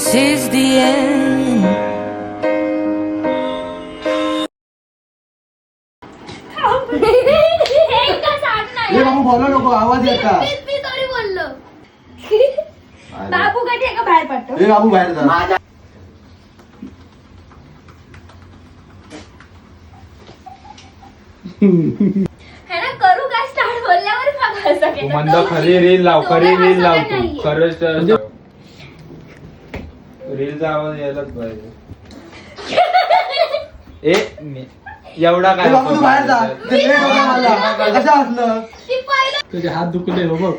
this is the end. ए बाबू बोला नको आवाज येता मी तरी बोललो अरे. बाबू कधी एका बाहेर पडतो ए बाबू बाहेर जा है ना करू का स्टार्ट बोलल्यावर बघा असं तू म्हणतो खरी रील लाव खरी रील लाव तू खरंच रीलचा आवाज यायलाच पाहिजे एवढा ए काय बाबू तू बाहेर जा ते लेट होतं मला कसं असलं ती पहिलं तुझे हात दुखले हो बघ.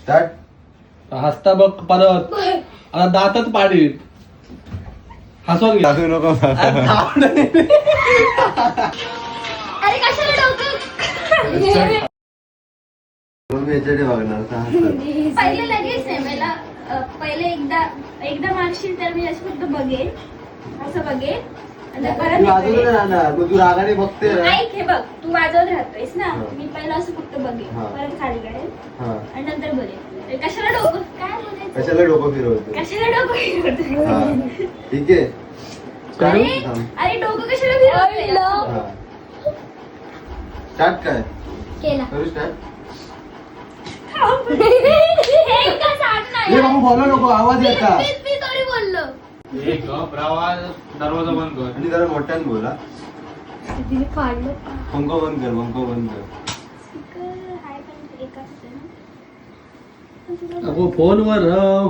स्टार्ट हसता बघ परत आता दातच पाडीत हसवून घे. हसू नको अरे कशाला डोकं मी याच्याकडे बघणार का हसतात. पहिले लगेच नाही मला पहिले एकदा मागशील तर मी असं फक्त बघेन असं बघेन आणि परत तू वाजवलं राहणार मग तू रागाने बघते ना ऐक हे बघ तू वाजवत राहतोयस ना हा. मी पहिलं असं फक्त बघेन हा. परत खाली काढेल हा. आणि नंतर बोलेन कशाला डोकं काय बोलायचं कशाला डोकं फिरवतो कशाला डोकं फिरवतोय? हा. ठीक आहे अरे थांब. अरे डोकं कशाला फिरवतोय हा. स्टार्ट काय केला करू स्टार्ट हे का सांग ना ए बाबू बोला नको आवाज येता मी तरी बोललो प्रवास दरवाजा बंद कर आणि जरा मोठ्याने बोला तिने फाडलं पंखा बंद कर पंखा बंद कर स्पीकर हाय पण एक असतं ना अगो फोनवर रव.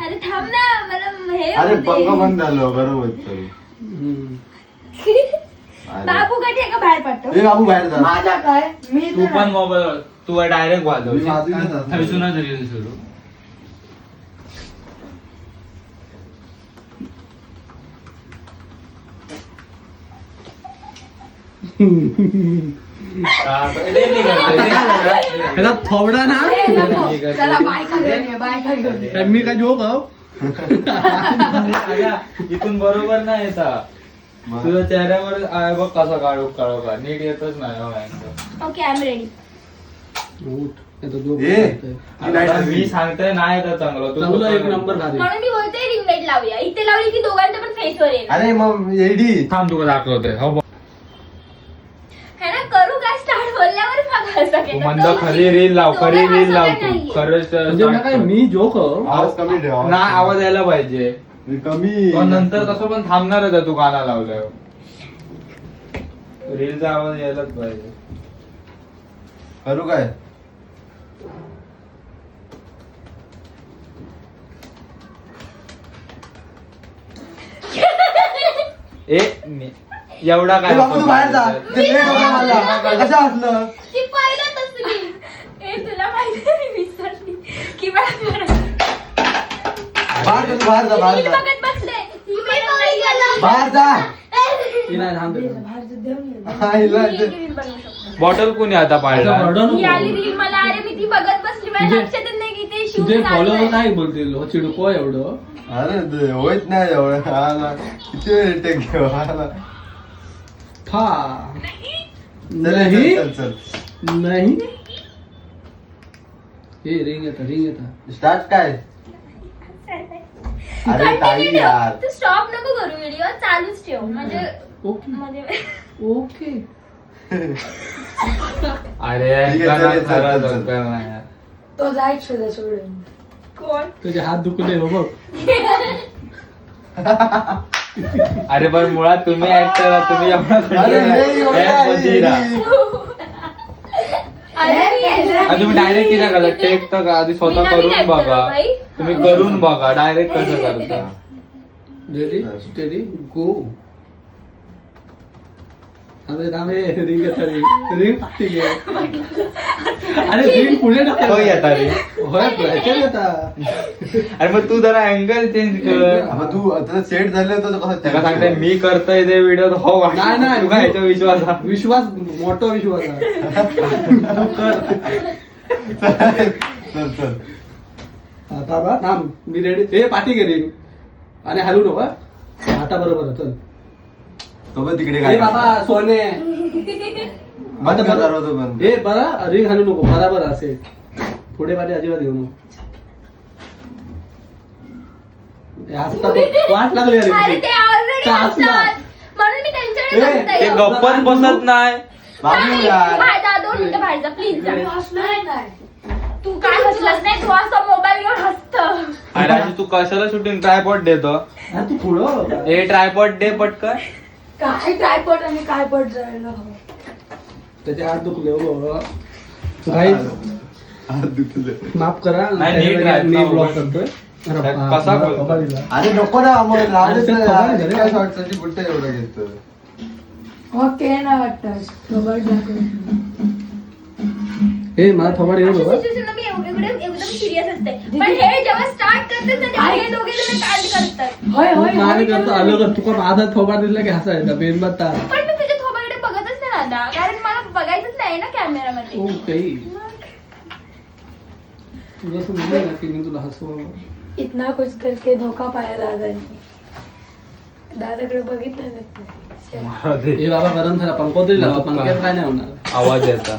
अरे थांब ना मला हे अरे होते. पंखा बंद झालं बरोबर तरी हम्म. अरे. बाबू कधी एका बाहेर पडतो ए बाबू बाहेर जा माझा काय मी तू पण मोबाईल तू डायरेक्ट वाजव मी वाजवीनच असणार. हसूनच रील सुरू ह्याचा थोबडा ना काय मी काय जोक आहो? इथून बरोबर नाही येता मग. तुझ्या चेहऱ्यावर आहे बघ कसा काढू का नीट येतच नाही हो यांचं. ओके आय एम रेडी उठ. याचा जोक ए. करतोय. आता मी सांगतोय नाही तर चांगलं तू चांगलं एक नंबर भारी. म्हणून मी बोलते रिंग लाईट लावूया इथे लावली की दोघांच्या पण फेसवर येईल अरे मग एडी थांब तुला दाखवतोय हो बघ. है ना करू का स्टार्ट बोलल्यावर बघा असं तू म्हणतो खरी रील लाव खरी रील लाव तू खरंच म्हणजे ना काय मी जोक आहो? आवाज कमी ठेवा नाही आवाज यायला पाहिजे कमी पण नंतर कसं पण थांबणारच आहे तू गाणं लावल्यावर रीलचा आवाज यायलाच पाहिजे करू काय एवढा ए काय बाबू तू बाहेर जा ते लेट होतं मला कसं असलं ती पहिलं असली ए तुला माहिती आहे मी विसरली की मला बाहेर जा, बाहेर जा बाहेर रील जा बघत बसले मी नाही गेला बाहेर जा ही नाही थांबते. हा, हिला मी ते- एक रील बनवू शकतो बॉटल कोणी आता पाडला असं रडू ही आली नको. रील मला अरे मी ती बघत बसली माझ्या तुझे- लक्षातच नाही की ते तुझे शूट फॉलोवर काय बोलतील हो चिडको एवढं अरे ते होत नाही एवढं हा ना किती वेळ टेक घेऊ हा ना था चल नाही चल चल नाही हे रिंग येता स्टार्ट काय अरे ताई यार तू स्टॉप नको करू व्हिडिओ चालूच ठेव म्हणजे ओके म्हणजे ओके अरे ठीक आहे, चल, चल, खरा चल, चल. दरकार नाही यार. तो जायच सोडून कोण तुझे हात दुखले हो बघ. अरे पण मुळात तुम्ही ऍक्टर तुम्ही अरे नाही, एवढं आणि तुम्ही डायरेक्ट किती करता टेक तर आधी स्वतः मी नवीन करून actor बघा आहे बाई. तुम्ही करून बघा डायरेक्ट कसं करता रेडी स्टेडी गो. अरे रामे रिंग येता रिंग ठीक आहे. अरे रिंग पुढे टाक. तो येता रे होय ह्याच्यात येता. अरे मग तू जरा अँगल चेंज कर मग तू आता सेट झालं तर कसं त्याला सांगते मी करतोय ते व्हिडिओ हो नाही, नाही. तू काय ह्याच्या विश्वास हा? विश्वास मोठा विश्वास आहे. चल चल आता बा थांब मी रेडी हे पाठी गेली आणि हलू नको हा. आता बरोबर आहे, चल सोबत तिकडे ए काय बाबा सोने बंद कर दरवाजा बंद ए बरा रिंग हलू नको बराबर असेल पुढे पाठी अजिबात घेऊ नको. हे हसता बघ. वाट लागली अरे अरे तुझी. ते ऑलरेडी का हसला? असतात म्हणून मी त्यांच्याकडे ए, बघते. ते गप्पत बसत नाही. बाबू यार. बाहेर जा, 2 मिनिटं बाहेर जा प्लीज जा. तू काय हसलास नाही, तू असा मोबाईल घेऊन हसत. अरे आजी, तू कशाला शूटिंग ट्रायपॉड देतो? अरे तू पुढं ए ट्रायपॉड दे पटकन. काय ट्रायपॉड आणि काय पट जायला त्याचे हात दुखले हो. काही हात दुखले. माफ करा नाही, नीट राहा. मी ब्लॉक करतोय. अरे कसा बाप, मला करतो? खबर दिला. अरे नको ना मग राहू दे अरे तर ते यार. खबर आहे एका रे. शॉर्टसाठी कुठे एवढं घेतो. ओके ना वाटतं खबर दाखव ए मला थोबाड येऊ अशा बाबा. सिच्युएशनला मी एकदम सिरियस असते, पण हे जेव्हा स्टार्ट करतात ना तेव्हा हे दोघे जण कांड करतात. होय होय मारे करतो आलो का तुका माझा थोबाड दिला की हसायचा बेनबत्ता. पण मी तुझ्या थोबाकडे बघतच नाही दादा, कारण मला बघायचंच नाही ना कॅमेरामध्ये. ओ काही तुझं असं म्हणलं ना की मी तुला हसव. इतना कुछ करके धोका पाया दादाने दादाकडे बघितलं नाही हे बाबा गरम झाला पंखा तरी लावा. पंख्यात काय नाही होणार. आवाज येता.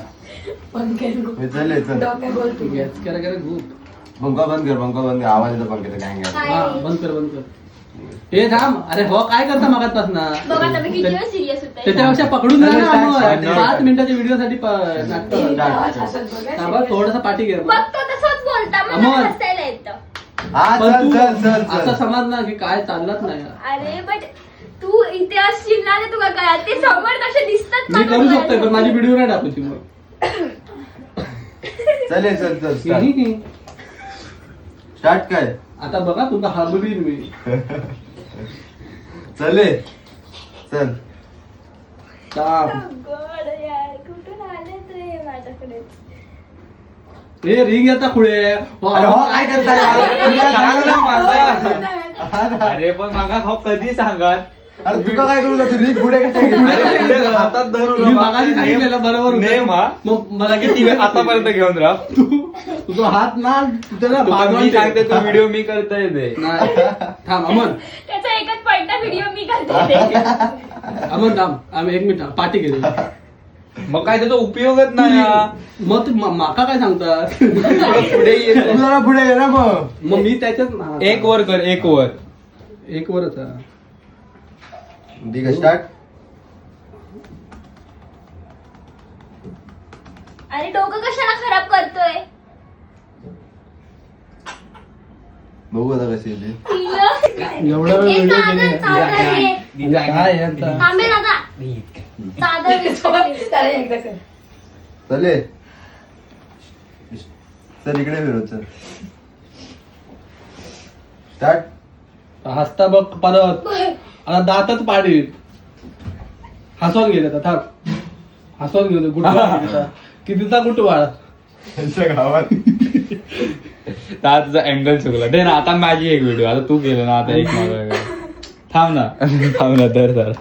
पंख्यात मी चल चल. डोक्यात बोलतो गॅस करा करा खूप. पंखा बंद कर. पंखा बंद कर. आवाज येतो पंख्याचा काय काय. हा बंद कर बंद कर. ए थांब. अरे हो काय करता मगातपासून बघ आता मी किती वेळ सिरियस होते. त्याच्यापेक्षा पकडून राहा ना स्टार्ट, अमोल. स्टार्ट. 5 मिनिटाच्या व्हिडिओ साठी नाटक असंच थांबा थोडासा पाठी घ्या. बघतो तसंच बोलता, मला अमोल. हसायला येतं. हा पण चल तू चल चल असं चल. समज ना की काय चाललंच नाही. अरे बट तू इथे असशील ना तर तुला काय ते समोर कसे दिसतात मी मला करू शकतोय पण डोळ्यासमोर. माझी व्हिडिओ नाही टाकूची मग. चल ये, चल चल स्टार्ट. स्टार्ट काय. आता बघा तुमचा हाबरीन मी. चल ये. चल. ताप. God यार, कुठून आले ते माझ्याकडे. ए रिंग येता पुढे. अरे हो काय करताय यार? अरे पण मागा हो कधी सांगत. अरे तुका काय करू तू रीत पुढे कसं घेऊन हातात धरून मी मागाशी सांगितलेलं बरोबर होतं. नेम हा. मग मला किती वेळ आतापर्यंत घेऊन राहा. तुझा हात ना त्याला तू पण मी सांगते तू व्हिडिओ मी करताय ते. नाही थांब अमन. त्याचा एकच पॉइंट व्हिडिओ मी करते. अमन थांब. आम्ही 1 मिनिट पाठी केली. मग काय त्याचा उपयोगच नाही हा. मग तू माका काय सांगतात. थोडं पुढे ये. तू जरा पुढे ये ना मग. मग मी त्याच्यात एक वर कर. एक वर. एक वरच आहे. ठीक आहे स्टार्ट. अरे डोकं कशाला खराब करतोय. बघू आता कशी येते. एवढा वेळ एक व्हिडिओ चादर केली. चादर आहे. काय आहे आता? थांबेल आता. चादर विसरली. त्याला एकदा कर चल ये. चल इकडे फिरव चल. स्टार्ट. हसता बघ परत. आता दातच पाडील. हसवून गेले आता थांब. हसवून गेलो कुठं कितीचा कुठवाळ. त्यांच्या गावात. आता तुझा अँगल चुकला. दे ना आता माझी एक व्हिडिओ. आता तू गेलो ना आता एक मागं. थांब ना. थांब ना तर तर.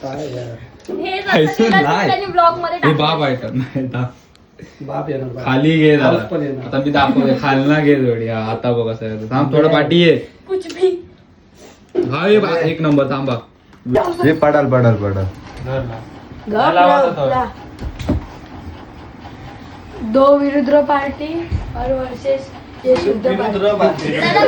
काय यार. हे ऐसून जसं केलं नाही. त्यांनी ब्लॉग मध्ये हे टाकलं. बाप ऐकत नाही. थांब. बाप येणार बाप. खाली घे पाऊस जरा. पण येणार. आता मी दाखवते. खालना घे थोडी. हा, आता बघ कसं आहे. थांब थोडं पाठी ये. कुछ भी. हा ये बा, एक नंबर थांबा. हे पडाल पडाल पडाल. दो विरुद्ध पार्टी और वर्सेस ये शुद्ध पार्टी दादा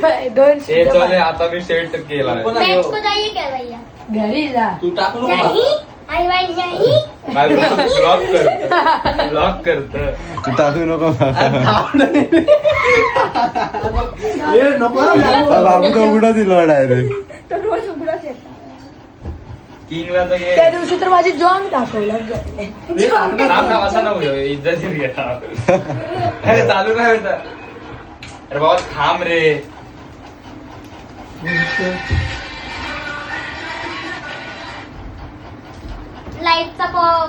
मैं दोन हे शुद्ध चले पार्टी. आता मी सेट केला आहे. मैच को जाइए क्या भैया. घरी जा तू टाकू नको. नहीं आई भाई नहीं. काय ब्लॉक कर. ब्लॉक करत. तू टाकू नको. ए, नको ना. बाबू का उघडा दिला डायरेक्ट. तो रोज उघडच येतात. किंगला तर घे. त्या दिवशी तर माझी जॉन दाखवला थांब थांब असं नको घेऊ. इज्जत घे. अरे चालू काय होतं. अरे बाबा थांब रे. लाईटचा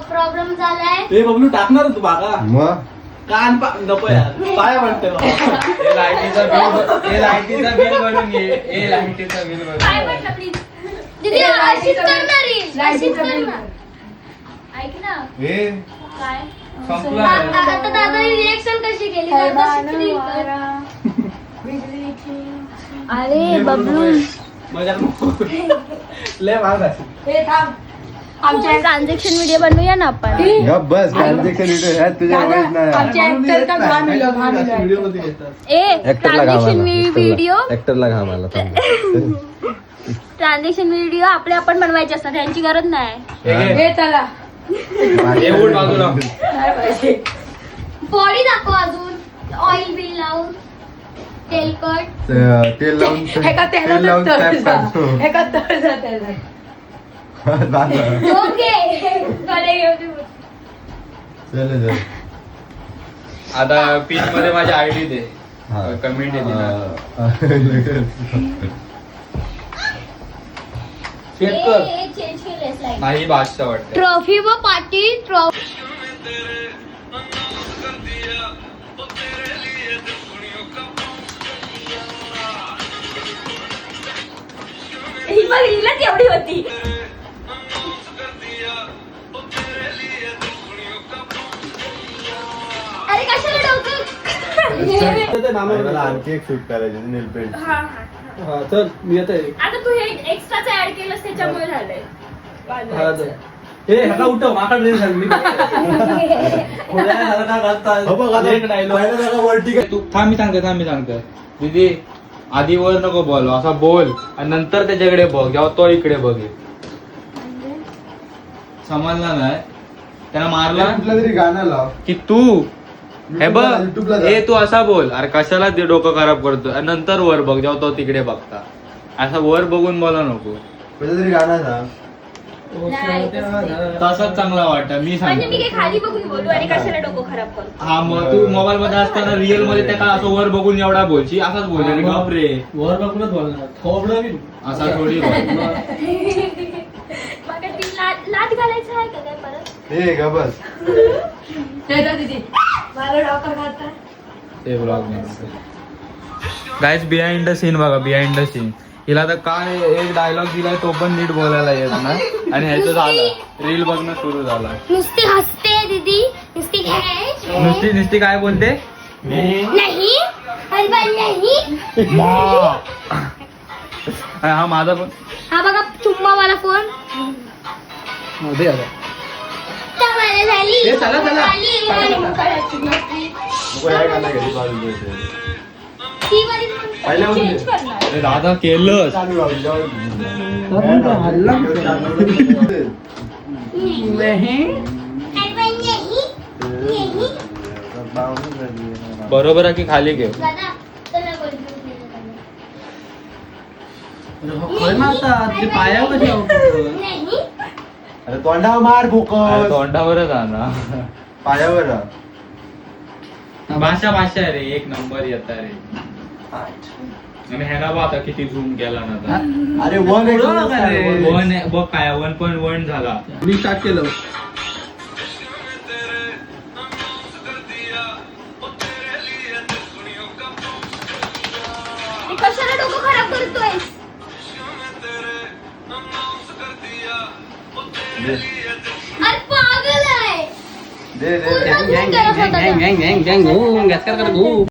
प्रॉब्लेम झालाय. ए बबलू टाकणार तू बागा. मग कान नको यार. काय म्हणते बाबा. हे लाईटीचा बिल भरून घे. हे लाईटीचा बिल भरून काय घे. म्हटलं प्लीज. दीदी अशीच करणार रील. अशीच करणार. ऐक ना. हे काय संपला. आता दादाने रिएक्शन कशी केली. दादा शिकली कर. अरे बबलू मजा लय महाग असेल. हे थांब आमच्या ट्रान्झॅक्शन व्हिडिओ बनवूया ना आपण गप बस ट्रान्झॅक्शन व्हिडिओ तुझ्या वयच नाही आमच्या ऍक्टर का घाम येलो घाम व्हिडिओ येलो मध्ये घेतात ए ट्रान्झॅक्शन व्हिडिओ ऍक्टरला घाम आला ट्रान्झॅक्शन व्हिडिओ आपले आपण बनवायचे असतात त्यांची गरज नाही हे चला हे उठ बाजूला. नाही पाहिजे बॉडी दाखव अजून ऑइल बिल लावून तेलकट तेल लावून एका तेल तेलात लावून तळ टॅप जा. काढतो. एका तळ जा त्याला झालं. ओके कडे घेऊ दे. चल चल. आता पिन मध्ये माझी आयडी दे हा. कमेंट येते ना. सेट कर चेंज केलेस लाईन नाही बादशाह वाटतं. ट्रॉफी व पार्टी ट्रॉफी ही बघ हिलाच एवढी होती अरे कशाला डोकं ते नामं मला आणखी एक शूट करायची नेल पेंट. हा हा हा चल मी येते आता तू हे एक्स्ट्राच ऍड केलंस त्याच्यामुळे झालंय हा चल हे ह्याला उठव माका ड्रेस घाल मी थोड्या झाला का हो बघ, आता घालता एक डायलॉग पहिला जरा वरती काय- तू थांब मी सांगतो दीदी आधी वर नको बोल असा बोल आणि नंतर त्याच्याकडे बघ जेव्हा तो इकडे बघेल समजला नाही त्याला मारला कुठला तरी गाणं लाव की तू हे बघ YouTube ला जा. हे तू असा बोल अरे कशाला ते डोकं खराब करतो आणि नंतर वर बघ जेव्हा तो तिकडे बघता असा वर बघून बोला नको कुठला तरी गाणं सांग. तसाच चांगला वाटत मी म्हणजे मी सांगतो काय खाली बघून बोलू आणि कशाला डोकं खराब करतो हा मग तू मोबाईल मध्ये असताना रिअल मध्ये त्या का असं वर बघून एवढा बोलशी असाच बोल अरे बाप रे वर बघूनच बोलणार थोबडं बी असा थोडी बोल. मग ती लाट घालायचं आहे का काय परत हे ग बस त्याचा दीदी मला डोकं खाता ते blog guys behind the scene बघा बिहाइंड द सीन हिला तर काय एक डायलॉग दिलाय तो पण नीट बोलायला येत ना आणि ह्याचं झालं रील बघणं सुरू झालं नुसती हसते दीदी नुसती नुसती काय बोलते नाही अरे बाई नाही हा माझा पण हा बघा चुम्मा मला फोन दे आता झाली ए, चला, चला. नको या गाणं घरी बाजूला ठेव. पहिल्या मध्ये. चेंज करणार अरे दादा केलंच चालू राहू दे, जाऊ दे. हल्ला बरोबर आहे की खाली घेऊ खय मारतात ते पायावर कशी अरे तोंडावर मार अरे फोकस तोंडावरच आहे ना पायावर राहा. भाषा आहे रे एक नंबर येता रे आणि ह्याला बघ आता किती झूम केला ना आता. अरे वन एक पुढं नका रे. वन बघ काय 1.1 झाला मी स्टार्ट केलं कशाला डोकं खराब करतोय दे अरे पागल आहे दे पूर्ण zoom केला स्वतःचा.